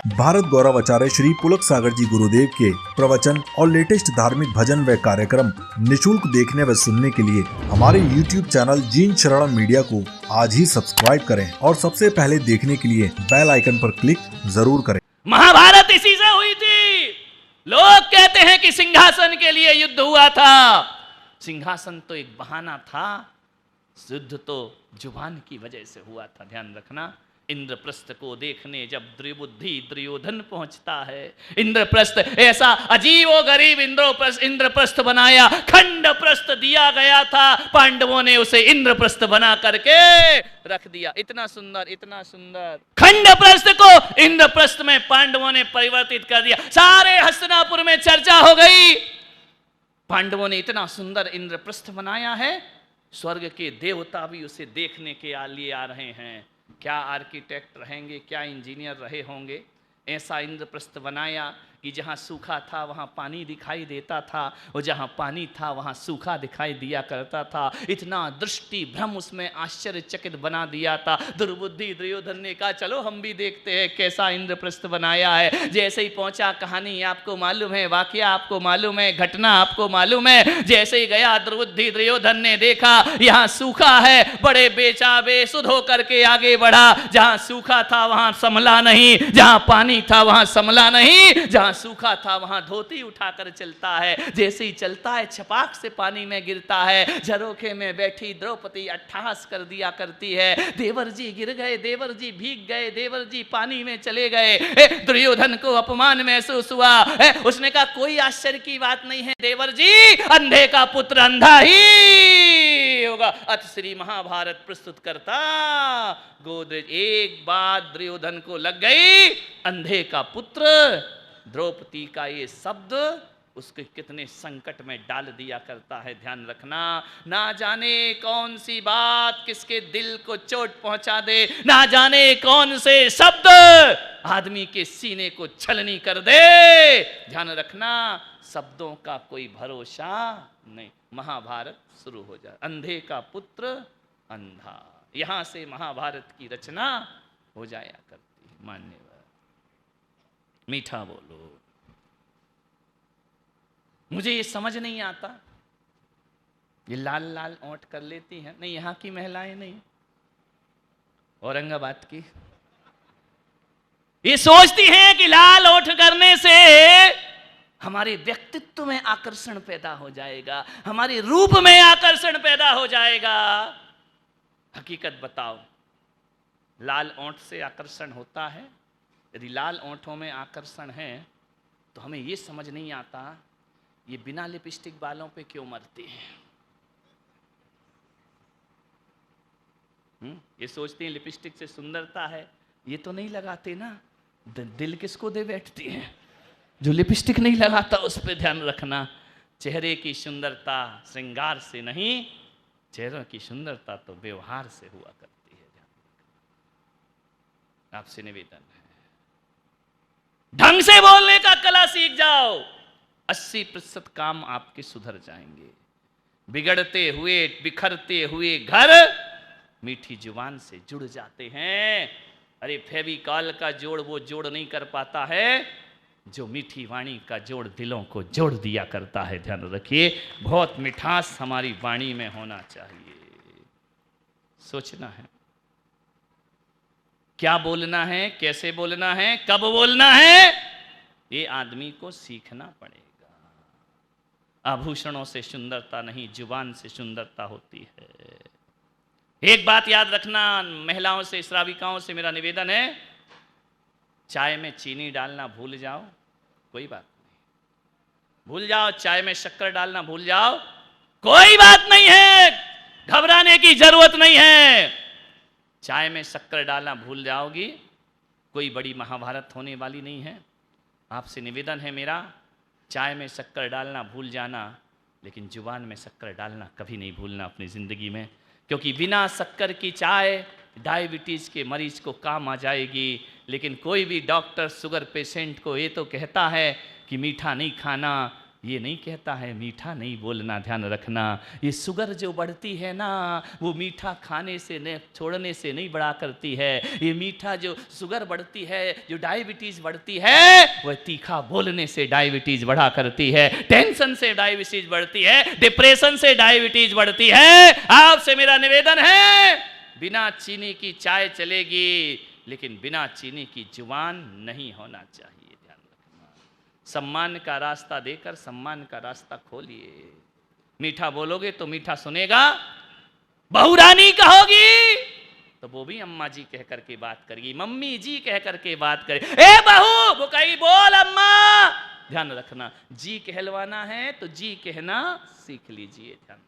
भारत गौरव आचार्य श्री पुलक सागर जी गुरुदेव के प्रवचन और लेटेस्ट धार्मिक भजन व कार्यक्रम निशुल्क देखने व सुनने के लिए हमारे YouTube चैनल जीन शरणम मीडिया को आज ही सब्सक्राइब करें और सबसे पहले देखने के लिए बेल आइकन पर क्लिक जरूर करें। महाभारत इसी से हुई थी। लोग कहते हैं कि सिंहासन के लिए युद्ध हुआ था। सिंहासन तो एक बहाना था, युद्ध तो जुबान की वजह से हुआ था। ध्यान रखना, इंद्रप्रस्थ को देखने जब द्विबुद्धि दुर्योधन पहुंचता है, इंद्रप्रस्थ ऐसा अजीब व गरीब इंद्रप्रस्थ बनाया, खंड प्रस्थ दिया गया था, पांडवों ने उसे इंद्रप्रस्थ बना करके रख दिया। इतना सुंदर खंड प्रस्थ को इंद्रप्रस्थ में पांडवों ने परिवर्तित कर दिया। सारे हस्तिनापुर में चर्चा हो गई, पांडवों ने इतना सुंदर इंद्रप्रस्थ बनाया है, स्वर्ग के देवता भी उसे देखने के लिए आ रहे हैं। क्या आर्किटेक्ट रहेंगे, क्या इंजीनियर रहे होंगे, ऐसा इंद्रप्रस्थ बनाया कि जहाँ सूखा था वहाँ पानी दिखाई देता था, और जहाँ पानी था वहाँ सूखा दिखाई दिया करता था। इतना दृष्टि भ्रम उसमें आश्चर्यचकित बना दिया था। दुर्बुद्धि दुर्योधन ने कहा चलो हम भी देखते हैं कैसा इंद्रप्रस्थ बनाया है। जैसे ही पहुंचा, कहानी आपको मालूम है, वाकया आपको मालूम है, घटना आपको मालूम है। जैसे ही गया दुर्बुद्धि दुर्योधन ने देखा यहाँ सूखा है, बड़े बेसुध होकर के आगे बढ़ा। जहाँ सूखा था वहाँ संभला नहीं, जहाँ पानी था वहाँ संभला नहीं, जहाँ सूखा था वहां धोती उठाकर चलता है। जैसे ही चलता है छपाक से पानी में गिरता है। झरोखे में बैठी द्रौपदी अट्टहास कर दिया करती है, देवर जी गिर गए, देवर जी भीग गए, देवर जी पानी में चले गए। दुर्योधन को अपमान महसूस हुआ। उसने कहा कोई आश्चर्य की बात नहीं है देवर जी, अंधे का पुत्र अंधा ही होगा। अथ श्री महाभारत प्रस्तुत करता गोदरेज। एक बात दुर्योधन को लग गई, अंधे का पुत्र। द्रौपदी का ये शब्द उसके कितने संकट में डाल दिया करता है। ध्यान रखना, ना जाने कौन सी बात किसके दिल को चोट पहुंचा दे, ना जाने कौन से शब्द आदमी के सीने को छलनी कर दे। ध्यान रखना, शब्दों का कोई भरोसा नहीं। महाभारत शुरू हो जाए, अंधे का पुत्र अंधा, यहां से महाभारत की रचना हो जाया करती है। मान्यवर मीठा बोलो। मुझे ये समझ नहीं आता, ये लाल लाल ओंठ कर लेती हैं। नहीं, यहां की महिलाएं नहीं, औरंगाबाद की ये सोचती हैं कि लाल ओंठ करने से हमारे व्यक्तित्व में आकर्षण पैदा हो जाएगा, हमारे रूप में आकर्षण पैदा हो जाएगा। हकीकत बताओ, लाल ओंठ से आकर्षण होता है? यदि लाल ओंठों में आकर्षण है तो हमें यह समझ नहीं आता ये बिना लिपस्टिक बालों पे क्यों मरते हैं। ये सोचते हैं लिपस्टिक से सुंदरता है, ये तो नहीं लगाते ना। दिल किसको दे बैठती है? जो लिपस्टिक नहीं लगाता उस पर ध्यान रखना। चेहरे की सुंदरता श्रृंगार से नहीं, चेहरों की सुंदरता तो व्यवहार से हुआ करती है। आपसे निवेदन है, ढंग से बोलने का कला सीख जाओ, 80% काम आपके सुधर जाएंगे। बिगड़ते हुए बिखरते हुए घर मीठी जुबान से जुड़ जाते हैं। अरे फेविकॉल का जोड़ वो जोड़ नहीं कर पाता है जो मीठी वाणी का जोड़ दिलों को जोड़ दिया करता है। ध्यान रखिए, बहुत मिठास हमारी वाणी में होना चाहिए। सोचना है क्या बोलना है, कैसे बोलना है, कब बोलना है, ये आदमी को सीखना पड़ेगा। आभूषणों से सुंदरता नहीं, जुबान से सुंदरता होती है। एक बात याद रखना, महिलाओं से, श्राविकाओं से मेरा निवेदन है, चाय में चीनी डालना भूल जाओ, कोई बात नहीं, भूल जाओ। चाय में शक्कर डालना भूल जाओ, कोई बात नहीं है, घबराने की जरूरत नहीं है। चाय में शक्कर डालना भूल जाओगी, कोई बड़ी महाभारत होने वाली नहीं है। आपसे निवेदन है मेरा, चाय में शक्कर डालना भूल जाना, लेकिन जुबान में शक्कर डालना कभी नहीं भूलना अपनी ज़िंदगी में, क्योंकि बिना शक्कर की चाय डायबिटीज़ के मरीज को काम आ जाएगी। लेकिन कोई भी डॉक्टर शुगर पेशेंट को ये तो कहता है कि मीठा नहीं खाना, ये नहीं कहता है मीठा नहीं बोलना, ध्यान रखना। ये शुगर जो बढ़ती है ना, वो मीठा खाने से न छोड़ने से नहीं बढ़ा करती है। ये मीठा जो शुगर बढ़ती है, जो डायबिटीज बढ़ती है, वह तीखा बोलने से डायबिटीज बढ़ा करती है। टेंशन से डायबिटीज बढ़ती है, डिप्रेशन से डायबिटीज बढ़ती है। आपसे मेरा निवेदन है, बिना चीनी की चाय चलेगी, लेकिन बिना चीनी की जुबान नहीं होना चाहिए। सम्मान का रास्ता देकर सम्मान का रास्ता खोलिए। मीठा बोलोगे तो मीठा सुनेगा। बहू रानी कहोगी तो वो भी अम्मा जी कह करके बात करेगी, मम्मी जी कह करके बात करे। ए बहू, वो कहेगी बोल अम्मा। ध्यान रखना, जी कहलवाना है तो जी कहना सीख लीजिए। ध्यान